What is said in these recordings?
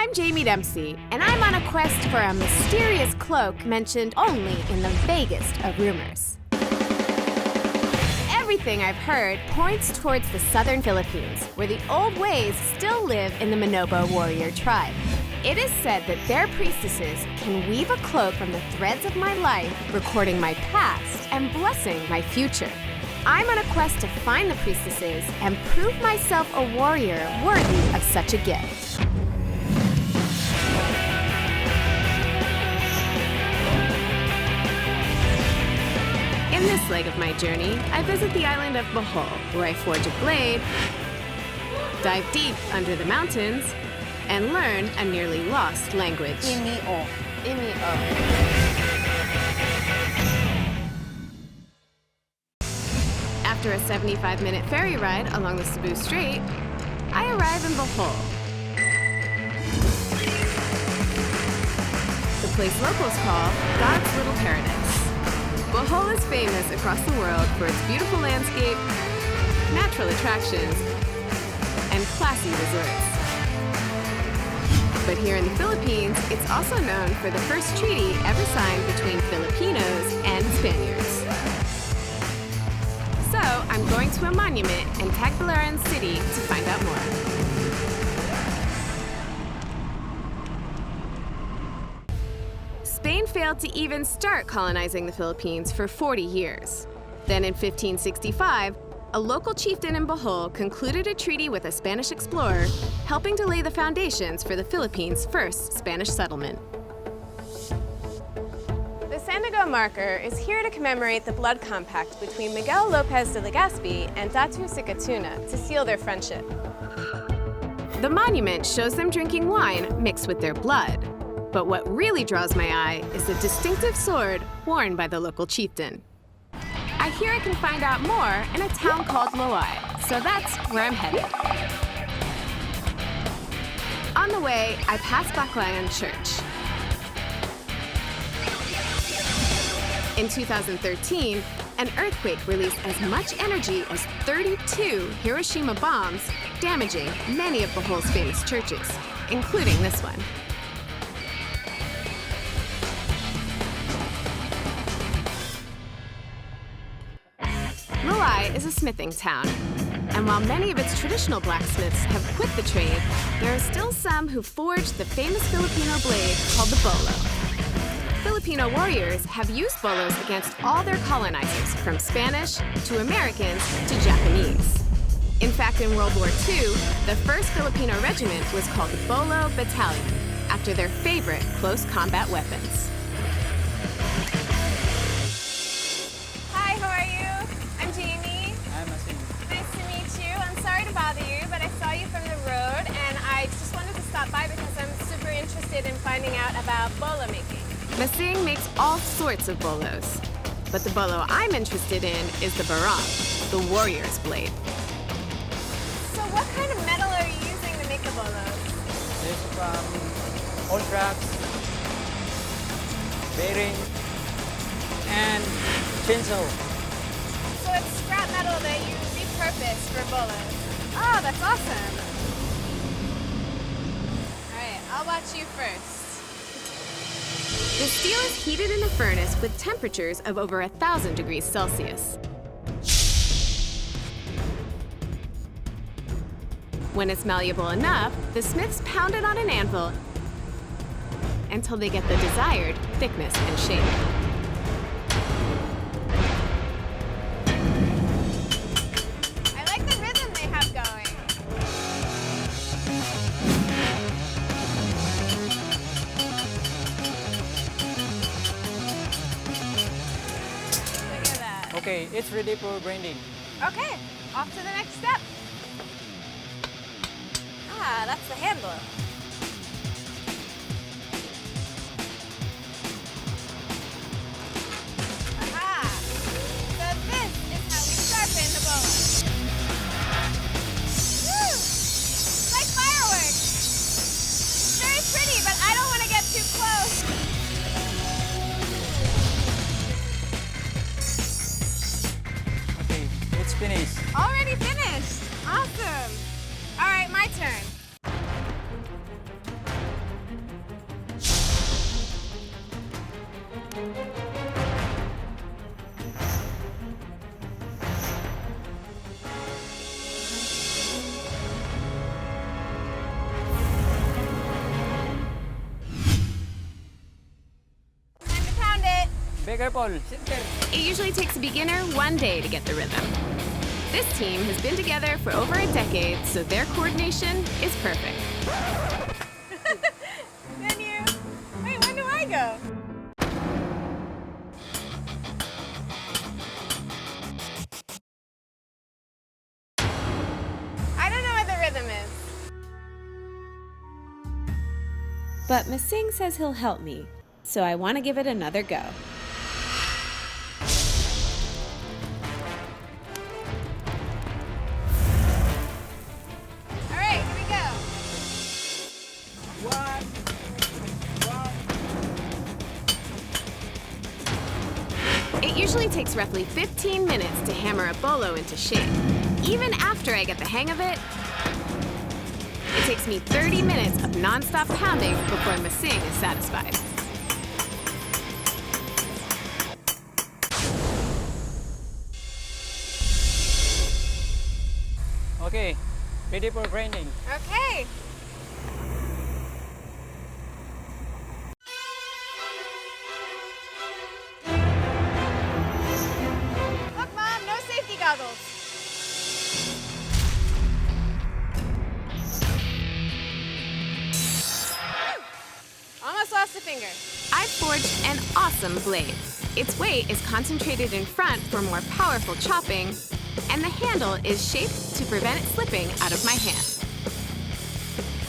I'm Jaime Dempsey, and I'm on a quest for a mysterious cloak mentioned only in the vaguest of rumors. Everything I've heard points towards the southern Philippines, where the old ways still live in the Menempa warrior tribe. It is said that their priestesses can weave a cloak from the threads of my life, recording my past and blessing my future. I'm on a quest to find the priestesses and prove myself a warrior worthy of such a gift. In this leg of my journey, I visit the island of Bohol, where I forge a blade, dive deep under the mountains, and learn a nearly lost language. Imio. After a 75-minute ferry ride along the Cebu Strait, I arrive in Bohol. The place locals call God's Little Paradise. Bohol is famous across the world for its beautiful landscape, natural attractions, and classy resorts. But here in the Philippines, it's also known for the first treaty ever signed between Filipinos and Spaniards. So I'm going to a monument in Tagbilaran City to find out more. Spain failed to even start colonizing the Philippines for 40 years. Then in 1565, a local chieftain in Bohol concluded a treaty with a Spanish explorer, helping to lay the foundations for the Philippines' first Spanish settlement. The Sandiego marker is here to commemorate the blood compact between Miguel Lopez de Legazpi and Datu Sikatuna to seal their friendship. The monument shows them drinking wine mixed with their blood. But what really draws my eye is the distinctive sword worn by the local chieftain. I hear I can find out more in a town called Loai, so that's where I'm headed. On the way, I pass Baclayan Church. In 2013, an earthquake released as much energy as 32 Hiroshima bombs, damaging many of Bohol's famous churches, including this one. Loai is a smithing town, and while many of its traditional blacksmiths have quit the trade, there are still some who forge the famous Filipino blade called the bolo. Filipino warriors have used bolos against all their colonizers, from Spanish to Americans to Japanese. In fact, in World War II, the first Filipino regiment was called the Bolo Battalion, after their favorite close combat weapons. In finding out about bolo making. Masing makes all sorts of bolos, but the bolo I'm interested in is the barong, the warrior's blade. So what kind of metal are you using to make the bolos? It's from old tracks, bearing, and tinsel. So it's scrap metal that you repurpose for bolos. Oh, that's awesome. I'll watch you first. The steel is heated in a furnace with temperatures of over 1,000 degrees Celsius. When it's malleable enough, the smiths pound it on an anvil until they get the desired thickness and shape. I like the rhythm they have going. Okay, it's ready for grinding. Okay, off to the next step. Ah, that's the handle. Aha! So this is how we sharpen the bolo. Woo! It's like fireworks. Very pretty, but I don't want to get too close. It's finished. Already finished. Awesome. All right, my turn. careful. Center. It usually takes a beginner 1 day to get the rhythm. This team has been together for over a decade, so their coordination is perfect. Then you... Wait, when do I go? I don't know what the rhythm is. But Masing says he'll help me, so I want to give it another go. All right, here we go. One. It usually takes roughly 15 minutes to hammer a bolo into shape. Even after I get the hang of it, it takes me 30 minutes of non-stop pounding before Masing is satisfied. Okay, ready for grinding. Okay. Look, Mom, no safety goggles. Almost lost a finger. I've forged an awesome blade. Its weight is concentrated in front for more powerful chopping, and the handle is shaped to prevent it slipping out of my hand.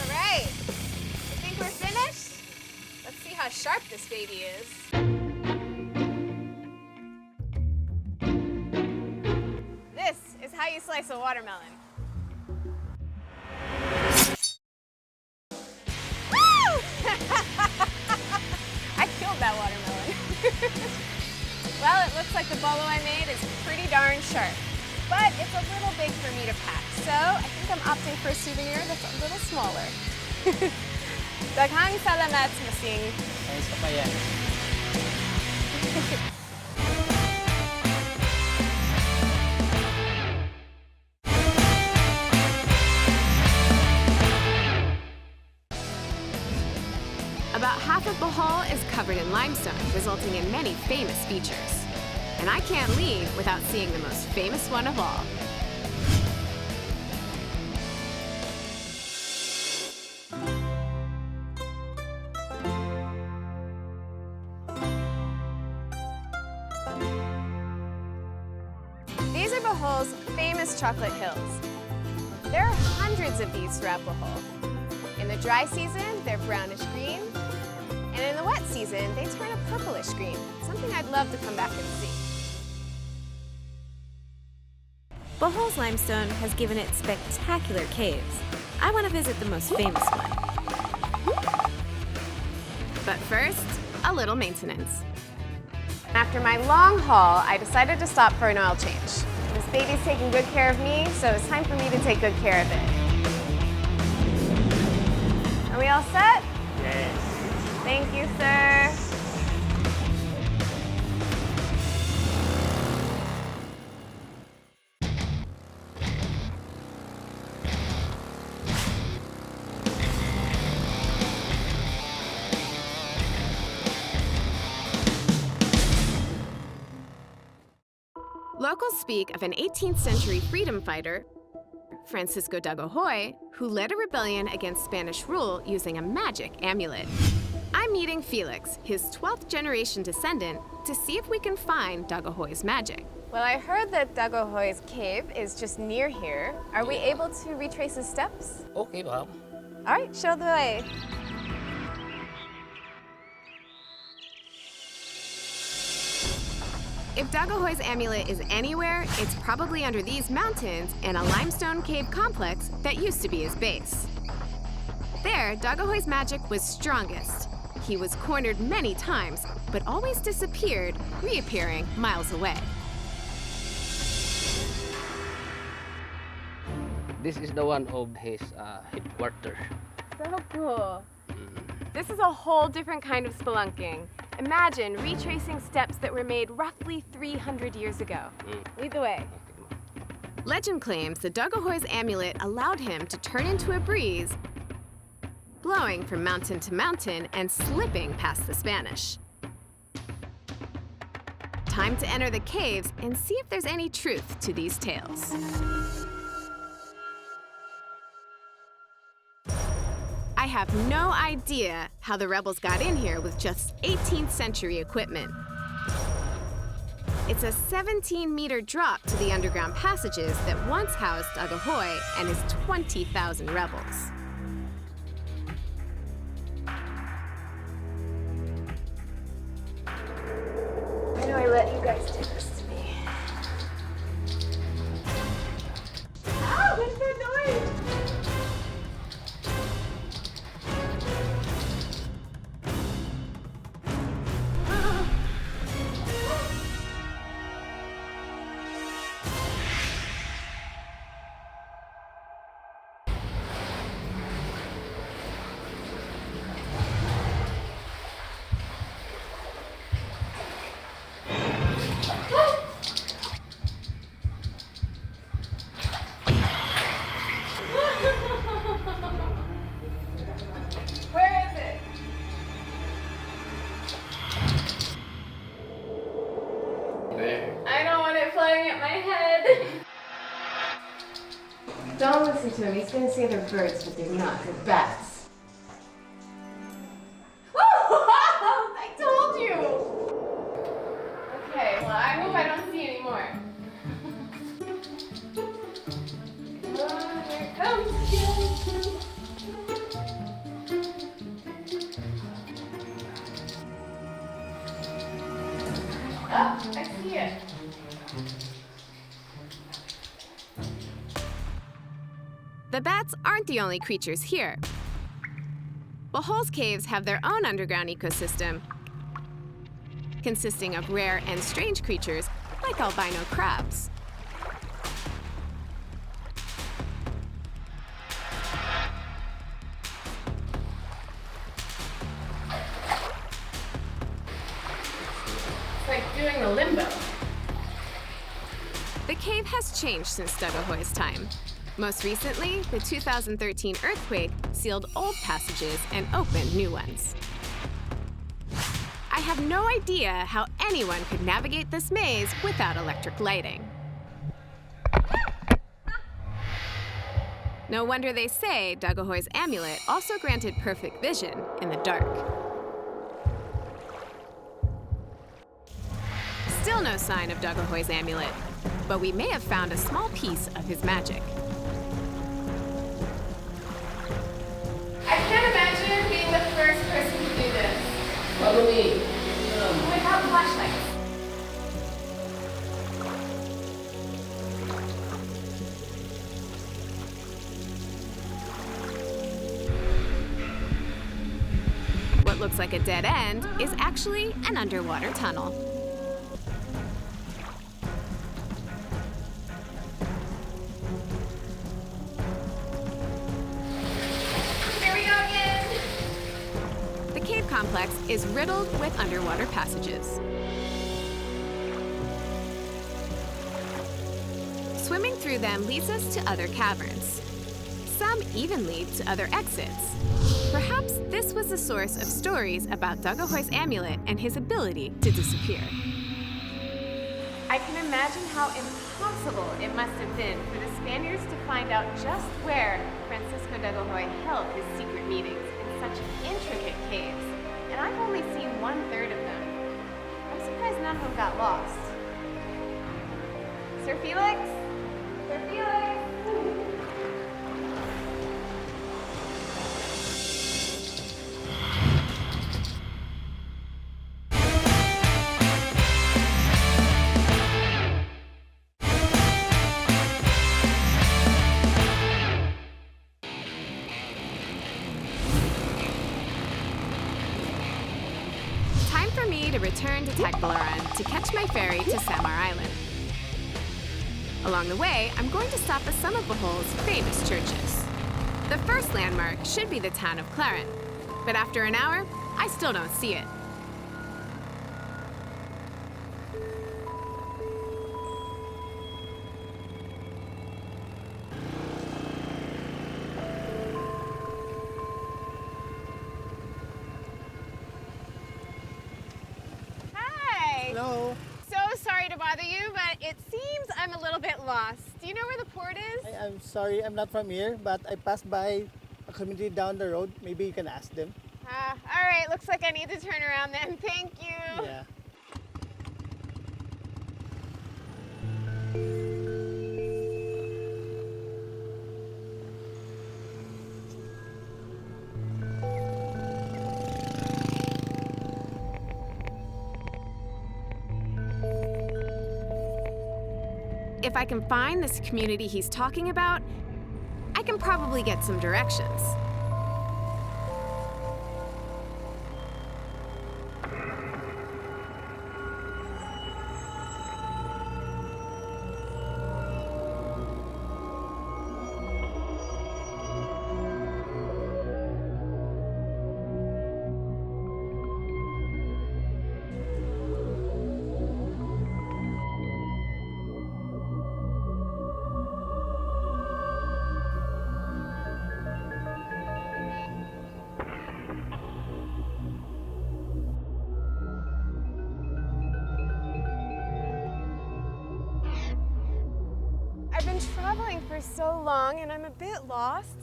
All right. You think we're finished? Let's see how sharp this baby is. This is how you slice a watermelon. Woo! I killed that watermelon. Well, it looks like the bolo I made is pretty darn sharp. But it's a little big for me to pack, so I think I'm opting for a souvenir that's a little smaller. Daghang salamat, Masing. Ayos ka pa yan. About half of Bohol is covered in limestone, resulting in many famous features. And I can't leave without seeing the most famous one of all. These are Bohol's famous chocolate hills. There are hundreds of these throughout Bohol. In the dry season, they're brownish green, and in the wet season, they turn a purplish green, something I'd love to come back and see. Bohol's limestone has given it spectacular caves. I want to visit the most famous one. But first, a little maintenance. After my long haul, I decided to stop for an oil change. This baby's taking good care of me, so it's time for me to take good care of it. Are we all set? Yes. Thank you, sir. Locals speak of an 18th century freedom fighter, Francisco Dagohoy, who led a rebellion against Spanish rule using a magic amulet. I'm meeting Felix, his 12th generation descendant, to see if we can find Dagohoy's magic. Well, I heard that Dagohoy's cave is just near here. Are we able to retrace his steps? Okay, ma'am. All right, show the way. If Dagohoy's amulet is anywhere, it's probably under these mountains in a limestone cave complex that used to be his base. There, Dagohoy's magic was strongest. He was cornered many times, but always disappeared, reappearing miles away. This is the one of his headquarters. So cool. This is a whole different kind of spelunking. Imagine retracing steps that were made roughly 300 years ago. Lead the way. Legend claims that Dagohoy's amulet allowed him to turn into a breeze, blowing from mountain to mountain and slipping past the Spanish. Time to enter the caves and see if there's any truth to these tales. I have no idea how the rebels got in here with just 18th century equipment. It's a 17-meter drop to the underground passages that once housed Dagohoy and his 20,000 rebels. I know I let you guys do this to me. Ah, what's that noise? Where is it? There. I don't want it flying at my head. Don't listen to him. He's going to say they're birds, but they're not. They're bats. I told you! Okay, well, I hope I don't see any more. Oh, here it comes again. Oh, I see it. The bats aren't the only creatures here. Bohol's caves have their own underground ecosystem, consisting of rare and strange creatures like albino crabs. It's like doing a limbo. The cave has changed since Dagohoy's time. Most recently, the 2013 earthquake sealed old passages and opened new ones. I have no idea how anyone could navigate this maze without electric lighting. No wonder they say Dagohoy's amulet also granted perfect vision in the dark. Still no sign of Dagohoy's amulet, but we may have found a small piece of his magic. I can't imagine being the first person to do this. Follow me. Without flashlights. What looks like a dead end is actually an underwater tunnel. Here we go again. The cave complex is riddled with underwater passages. Swimming through them leads us to other caverns. Some even lead to other exits. Perhaps this was the source of stories about Dagohoy's amulet and his ability to disappear. I can imagine how impossible it must have been for the Spaniards to find out just where Francisco Dagohoy held his secret meetings in such intricate caves. And I've only seen 1/3 of them. I'm surprised none of them got lost. Sir Felix? Sir Felix? Time for me to return to Tagbilaran to catch my ferry to Samar Island. Along the way, I'm going to stop at some of Bohol's famous churches. The first landmark should be the town of Claret, but after an hour, I still don't see it. Hi! Hello. So little bit lost. Do you know where the port is? I'm sorry, I'm not from here, but I passed by a community down the road. Maybe you can ask them. All right, looks like I need to turn around then. Thank you. Yeah. If I can find this community he's talking about, I can probably get some directions. I've been traveling for so long and I'm a bit lost.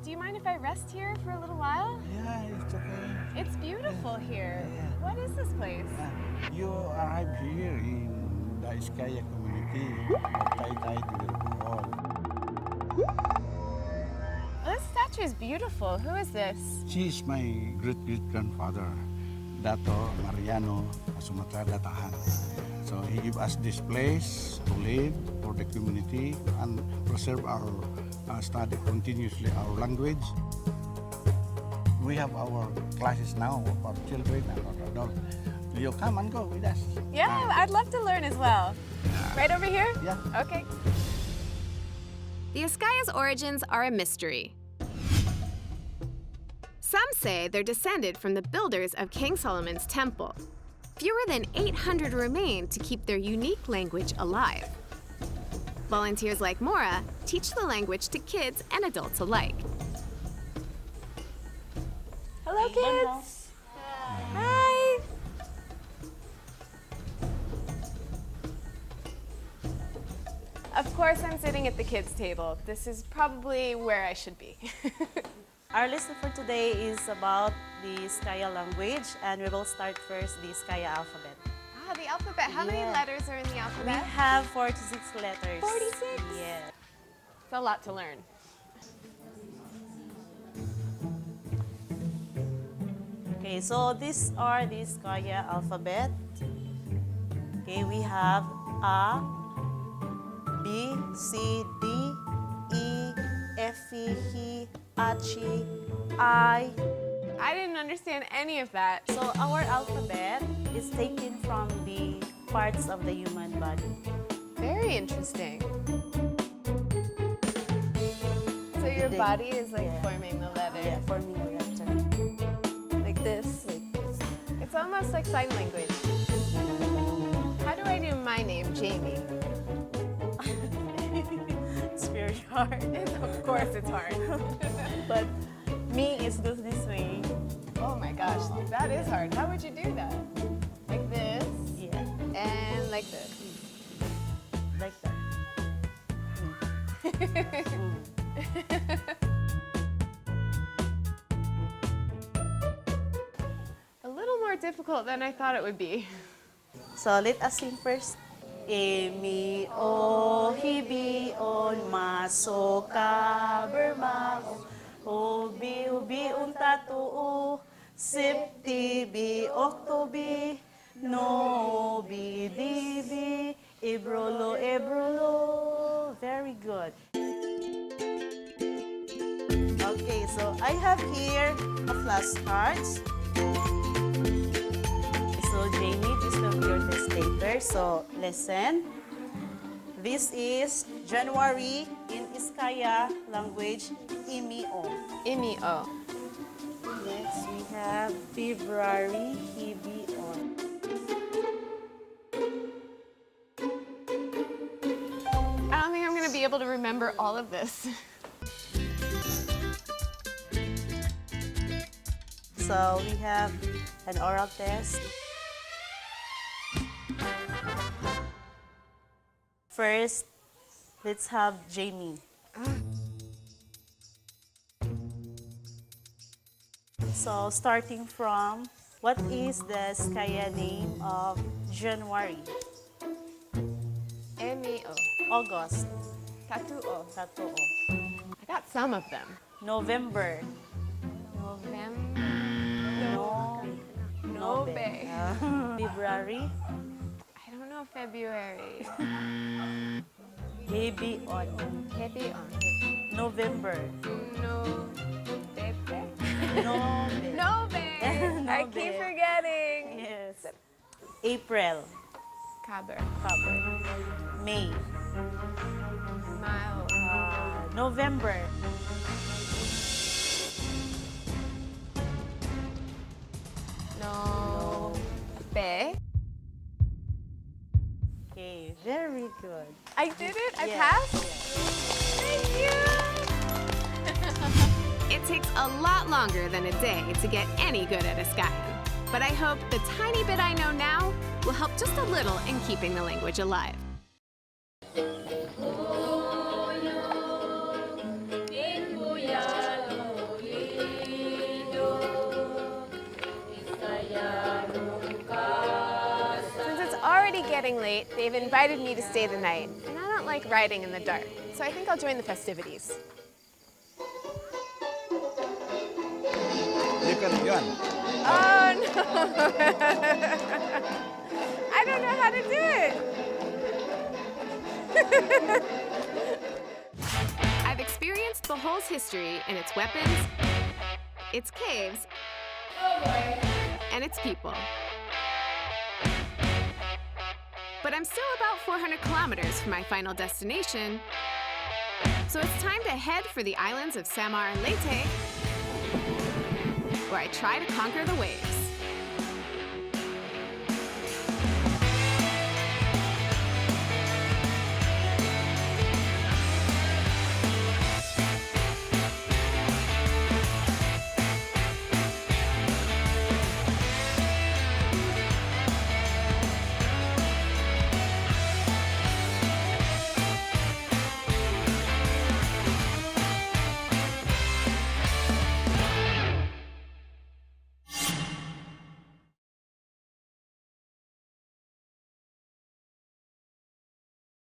Do you mind if I rest here for a little while? Yeah, it's okay. It's beautiful here. Yeah. What is this place? You arrive here in the Iskaya community of Taytay Bohol. Oh, this statue is beautiful. Who is this? She is my great-great-grandfather, Dato Mariano Sumatra Datahan. So he gave us this place to live for the community and preserve our study continuously our language. We have our classes now of our children and our adults. You come and go with us. Yeah, I'd love to learn as well. Right over here? Yeah. Okay. The Iskaya's origins are a mystery. Some say they're descended from the builders of King Solomon's temple. Fewer than 800 remain to keep their unique language alive. Volunteers like Mora teach the language to kids and adults alike. Hello, kids. Hi. Of course, I'm sitting at the kids' table. This is probably where I should be. Our lesson for today is about the Iskaya language, and we will start first the Iskaya alphabet. Ah, the alphabet. How many Yeah. letters are in the We alphabet? have 46 letters. 46? Yeah. It's a lot to learn. Okay, so these are the Iskaya alphabet. Okay, we have A, B, C, D, E, F, E, H, I. I didn't understand any of that. So our alphabet is taken from the parts of the human body. Very interesting. So your body is like Yeah. forming the letters. Yeah, forming the letter. Like this. It's almost like sign language. How do I do my name, Jaime? It's very hard. Of course it's hard. But me is goes this way. Oh my gosh, that is hard. How would you do that? Like this Yeah, and like this. like that. A little more difficult than I thought it would be. So let us sing first. Emi o hibi on masoka bermao Hobi ubi untatu Septi bi oktobi Nobi dibi Ibrolo ebrolo. Very good. Okay, so I have here a flashcards. So Jaime, this will be your test paper. So listen. This is January in Iskaya language, Imi-o. Imi-o. Next we have February, Hibi-on. I don't think I'm going to be able to remember all of this. So we have an oral test. First, Let's have Jaime. So starting from, what is the Skaya name of January? Emio. August. Tatuo. Tatuo. I got some of them. November. November. No. Nobe. February. I don't know February. Hebion. Hebion. November. No. Bebe. Nobe. Nobe. I keep Nobe. forgetting. Yes. April. Caber. Cover. May. Mile. November. No. Be. Okay, very good. I did it? I Yes, passed? yes. Thank you! It takes a lot longer than a day to get any good at Askayan. But I hope the tiny bit I know now will help just a little in keeping the language alive. Since it's already getting late, they've invited me to stay the night. And I don't like riding in the dark, so I think I'll join the festivities. You can, Yuan. Oh no! I don't know how to do it! I've experienced Bohol's history in its weapons, its caves, and its people. But I'm still about 400 kilometers from my final destination, so it's time to head for the islands of Samar and Leyte, where I try to conquer the waves.